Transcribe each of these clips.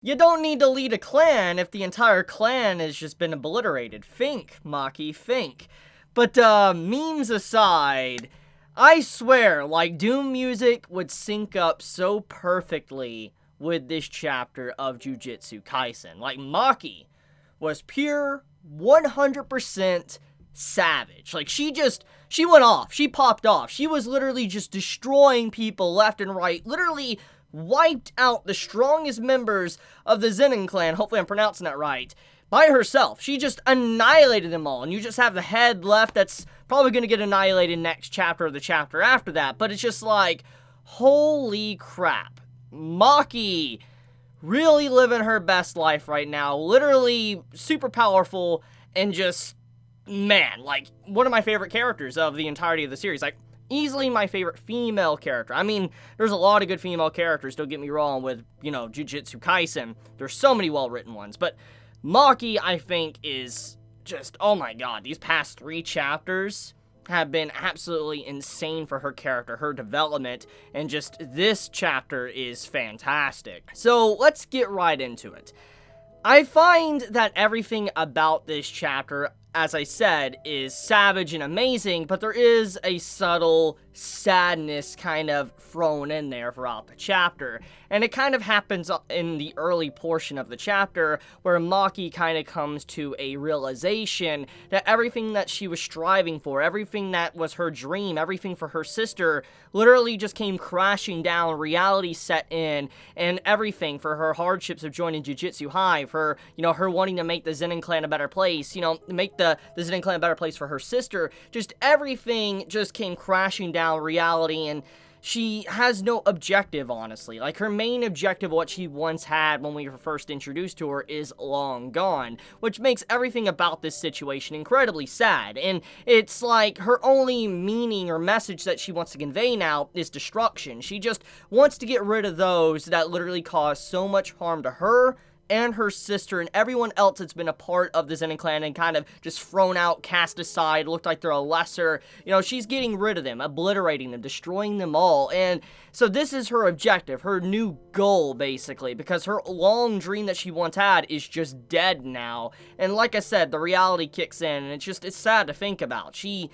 You don't need to lead a clan if the entire clan has just been obliterated. Think, Maki, think. But, memes aside, I swear, like, Doom music would sync up so perfectly with this chapter of Jujutsu Kaisen. Like, Maki was pure 100% savage. Like, she went off. She popped off. She was literally just destroying people left and right. Literally wiped out the strongest members of the Zenin Clan, hopefully I'm pronouncing that right, by herself. She just annihilated them all, and you just have the head left that's probably going to get annihilated next chapter or the chapter after that, but it's just like, holy crap. Maki really living her best life right now, literally super powerful, and just, man, like, one of my favorite characters of the entirety of the series. Like, easily my favorite female character. I mean, there's a lot of good female characters, don't get me wrong, with, you know, Jujutsu Kaisen. There's so many well-written ones, but Maki, I think, is just, oh my god, these past 3 chapters have been absolutely insane for her character, her development, and just this chapter is fantastic. So, let's get right into it. I find that everything about this chapter, as I said, is savage and amazing, but there is a subtle sadness kind of thrown in there throughout the chapter. And it kind of happens in the early portion of the chapter, where Maki kind of comes to a realization that everything that she was striving for, everything that was her dream, everything for her sister, literally just came crashing down, reality set in, and everything for her hardships of joining Jujutsu Hive, her, you know, her wanting to make the Zenin Clan a better place, you know, make the Zenin Clan a better place for her sister, just everything just came crashing down reality, and she has no objective, honestly. Like, her main objective, what she once had when we were first introduced to her, is long gone, which makes everything about this situation incredibly sad, and it's like her only meaning or message that she wants to convey now is destruction. She just wants to get rid of those that literally cause so much harm to her and her sister and everyone else that's been a part of the Zenin Clan and kind of just thrown out, cast aside, looked like they're a lesser. You know, she's getting rid of them, obliterating them, destroying them all. And so this is her objective, her new goal, basically, because her long dream that she once had is just dead now. And like I said, the reality kicks in, and it's sad to think about. She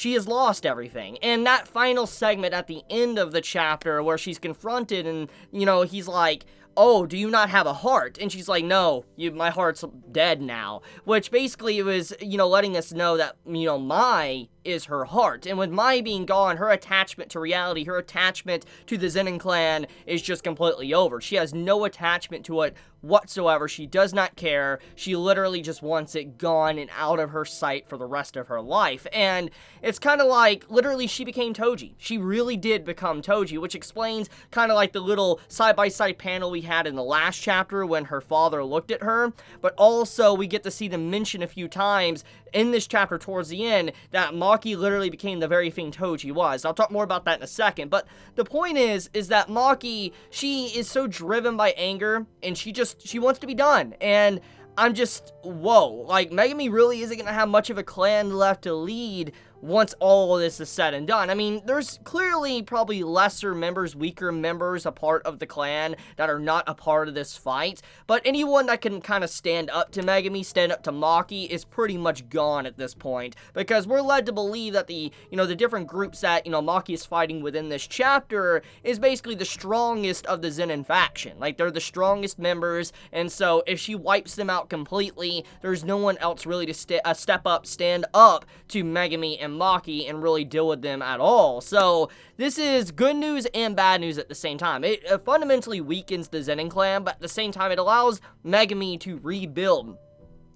has lost everything. And that final segment at the end of the chapter where she's confronted and, you know, he's like, oh, do you not have a heart? And she's like, no, my heart's dead now. Which basically was, you know, letting us know that, you know, Mai is her heart. And with Mai being gone, her attachment to reality, her attachment to the Zenin Clan is just completely over. She has no attachment to it whatsoever. She does not care. She literally just wants it gone and out of her sight for the rest of her life. And it's kind of like, literally, she became Toji. She really did become Toji, which explains kind of like the little side-by-side panel we had in the last chapter when her father looked at her. But also, we get to see them mention a few times in this chapter towards the end that Maki literally became the very thing Toji was. I'll talk more about that in a second, but the point is that Maki, she is so driven by anger, and she wants to be done, and I'm just, whoa, like, Megumi really isn't gonna have much of a clan left to lead once all of this is said and done. I mean, there's clearly probably lesser members, weaker members, a part of the clan that are not a part of this fight, but anyone that can kind of stand up to Megumi, stand up to Maki, is pretty much gone at this point, because we're led to believe that the, you know, the different groups that, you know, Maki is fighting within this chapter is basically the strongest of the Zenin faction. Like, they're the strongest members, and so if she wipes them out completely, there's no one else really to step up, stand up to Megumi and Maki and really deal with them at all. So this is good news and bad news at the same time. It fundamentally weakens the Zenin Clan, but at the same time it allows Megumi to rebuild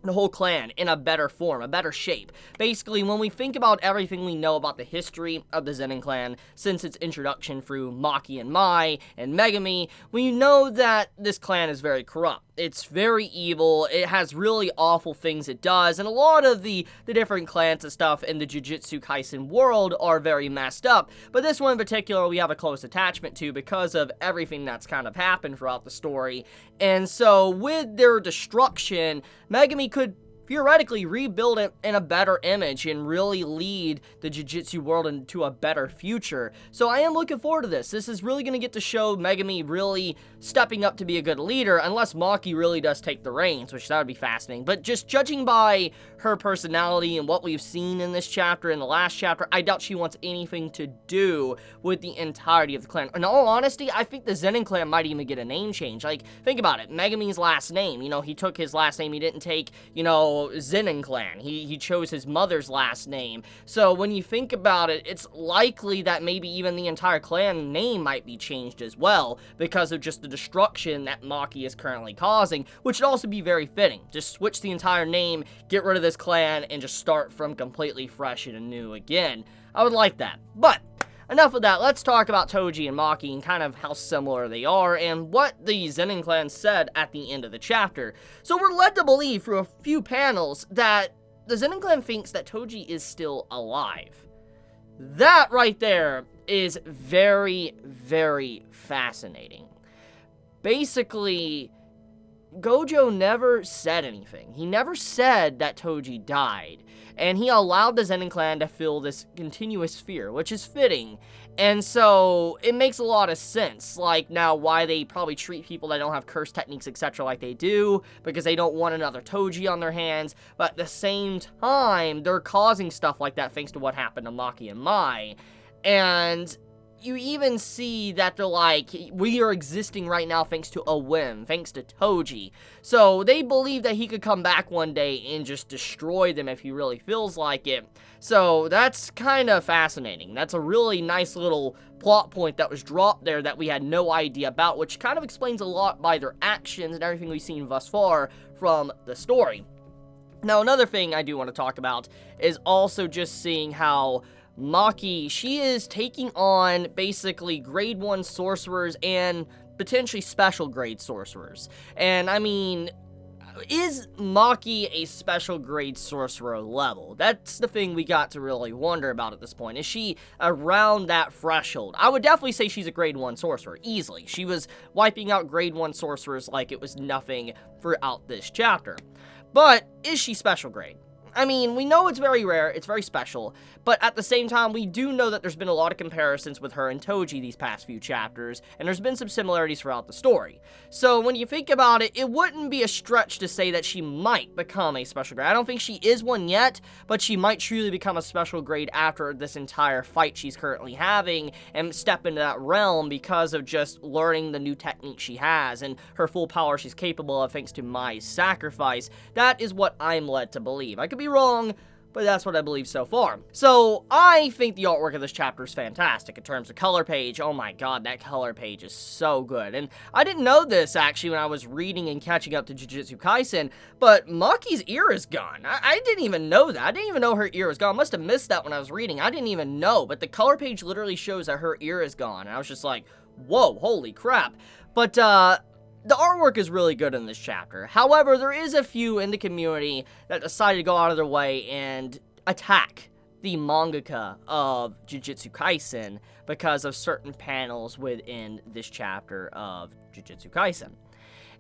the whole clan in a better form, a better shape. Basically, when we think about everything we know about the history of the Zenin Clan since its introduction through Maki and Mai and Megumi, we know that this clan is very corrupt. It's very evil, it has really awful things it does, and a lot of the different clans and stuff in the Jujutsu Kaisen world are very messed up, but this one in particular we have a close attachment to because of everything that's kind of happened throughout the story. And so with their destruction, Megumi could theoretically rebuild it in a better image and really lead the Jujutsu world into a better future. So I am looking forward to this. This is really going to get to show Megumi really stepping up to be a good leader, unless Maki really does take the reins, which that would be fascinating. But just judging by her personality and what we've seen in this chapter, in the last chapter, I doubt she wants anything to do with the entirety of the clan. In all honesty, I think the Zenin Clan might even get a name change. Like, think about it. Megumi's last name, you know, he took his last name. He didn't take, you know, Zenin Clan. He chose his mother's last name. So when you think about it, it's likely that maybe even the entire clan name might be changed as well, because of just the destruction that Maki is currently causing, which would also be very fitting. Just switch the entire name, get rid of this clan, and just start from completely fresh and anew again. I would like that. But enough of that, let's talk about Toji and Maki and kind of how similar they are and what the Zenin Clan said at the end of the chapter. So we're led to believe through a few panels that the Zenin Clan thinks that Toji is still alive. That right there is very, very fascinating. Basically, Gojo never said anything. He never said that Toji died, and he allowed the Zenin Clan to feel this continuous fear, which is fitting, and so it makes a lot of sense, like, now why they probably treat people that don't have curse techniques, etc. like they do, because they don't want another Toji on their hands, but at the same time, they're causing stuff like that thanks to what happened to Maki and Mai, and you even see that they're like, we are existing right now thanks to a whim, thanks to Toji. So they believe that he could come back one day and just destroy them if he really feels like it. So that's kind of fascinating. That's a really nice little plot point that was dropped there that we had no idea about, which kind of explains a lot by their actions and everything we've seen thus far from the story. Now, another thing I do want to talk about is also just seeing how Maki, she is taking on basically grade 1 sorcerers and potentially special grade sorcerers. And I mean, is Maki a special grade sorcerer level? That's the thing we got to really wonder about at this point. Is she around that threshold? I would definitely say she's a grade 1 sorcerer, easily. She was wiping out grade 1 sorcerers like it was nothing throughout this chapter. But is she special grade? I mean, we know it's very rare, it's very special, but at the same time, we do know that there's been a lot of comparisons with her and Toji these past few chapters, and there's been some similarities throughout the story. So when you think about it, it wouldn't be a stretch to say that she might become a special grade. I don't think she is one yet, but she might truly become a special grade after this entire fight she's currently having, and step into that realm because of just learning the new technique she has, and her full power she's capable of thanks to Mai's sacrifice. That is what I'm led to believe. I could be wrong, but that's what I believe so far. So I think the artwork of this chapter is fantastic in terms of color page. Oh my god, that color page is so good. And I didn't know this actually when I was reading and catching up to Jujutsu Kaisen, but Maki's ear is gone. I didn't even know that. I didn't even know her ear was gone. I must have missed that when I was reading. I didn't even know, but the color page literally shows that her ear is gone. And I was just like, whoa, holy crap. But the artwork is really good in this chapter. However, there is a few in the community that decided to go out of their way and attack the mangaka of Jujutsu Kaisen because of certain panels within this chapter of Jujutsu Kaisen.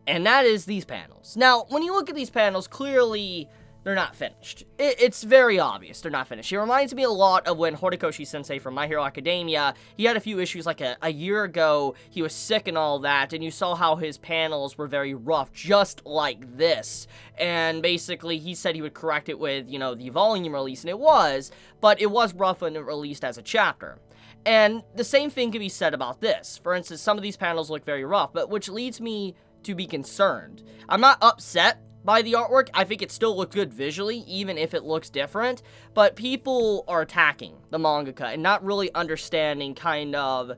And that is these panels. Now, when you look at these panels, clearly they're not finished. It's very obvious they're not finished. It reminds me a lot of when Horikoshi Sensei from My Hero Academia, he had a few issues like a year ago, he was sick and all that, and you saw how his panels were very rough, just like this. And basically, he said he would correct it with, you know, the volume release, and it was, but it was rough when it released as a chapter. And the same thing can be said about this. For instance, some of these panels look very rough, but which leads me to be concerned. I'm not upset by the artwork. I think it still looks good visually, even if it looks different, but people are attacking the mangaka and not really understanding kind of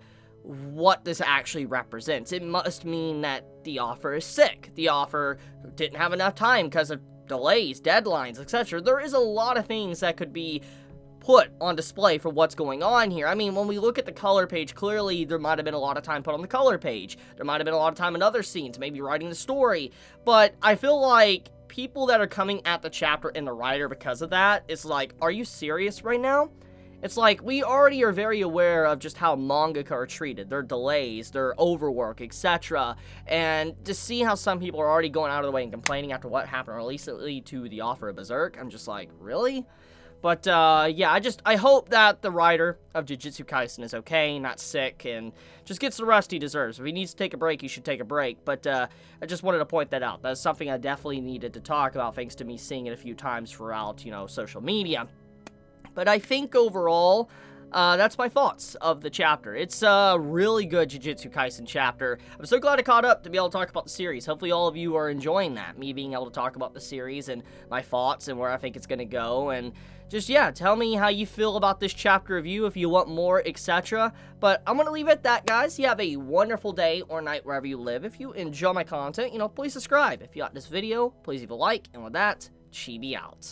what this actually represents. It must mean that the author is sick. The author didn't have enough time because of delays, deadlines, etc. There is a lot of things that could be put on display for what's going on here. I mean, when we look at the color page, clearly there might have been a lot of time put on the color page. There might have been a lot of time in other scenes, maybe writing the story. But I feel like people that are coming at the chapter and the writer because of that, it's like, are you serious right now? It's like, we already are very aware of just how mangaka are treated, their delays, their overwork, etc. And to see how some people are already going out of the way and complaining after what happened recently to the offer of Berserk, I'm just like, really? But, yeah, I hope that the writer of Jujutsu Kaisen is okay, not sick, and just gets the rest he deserves. If he needs to take a break, he should take a break. But, I just wanted to point that out. That's something I definitely needed to talk about, thanks to me seeing it a few times throughout, social media. But I think overall, that's my thoughts of the chapter. It's a really good Jujutsu Kaisen chapter. I'm so glad I caught up to be able to talk about the series. Hopefully all of you are enjoying that, me being able to talk about the series and my thoughts and where I think it's going to go. And just, yeah, tell me how you feel about this chapter review, if you want more, etc. But I'm going to leave it at that, guys. You have a wonderful day or night wherever you live. If you enjoy my content, please subscribe. If you like this video, please leave a like. And with that, Chibi out.